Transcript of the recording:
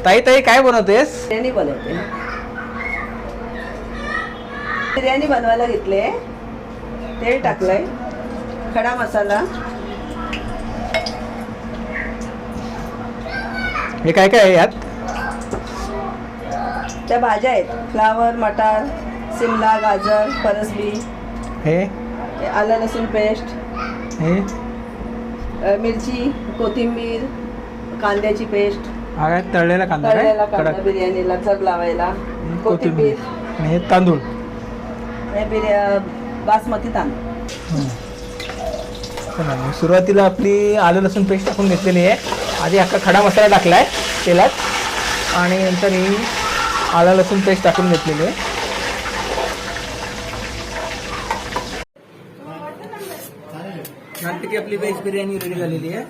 ताई ताई काय बनवतेस? बिर्याणी बनवते. बिर्याणी बनवायला घेतले. तेल टाकलंय, खडा मसाला. हे काय काय आहे यात? त्या भाज्या आहेत, फ्लावर, मटार, शिमला, गाजर, फरसबी, हे आलं लसूण पेस्ट, हे मिरची, कोथिंबीर, कांद्याची पेस्ट, हा काय तळलेला कांदा काय? तळलेला कांदा कडक. बिर्याणीला चव लावायला, कोथिंबीर कोथिंबीर, आणि हे तांदूळ. हे बासमती तांदूळ. सुरुवातीला आपली आलं लसूण पेस्ट टाकून घेतलेली आहे. आधी अख्खा खडा मसाला टाकलाय तेलात आणि नंतर ही आलं लसूण पेस्ट टाकून घेतलेली आहे. नंतर की आपली व्हेज बिर्याणी रेडी झालेली आहे.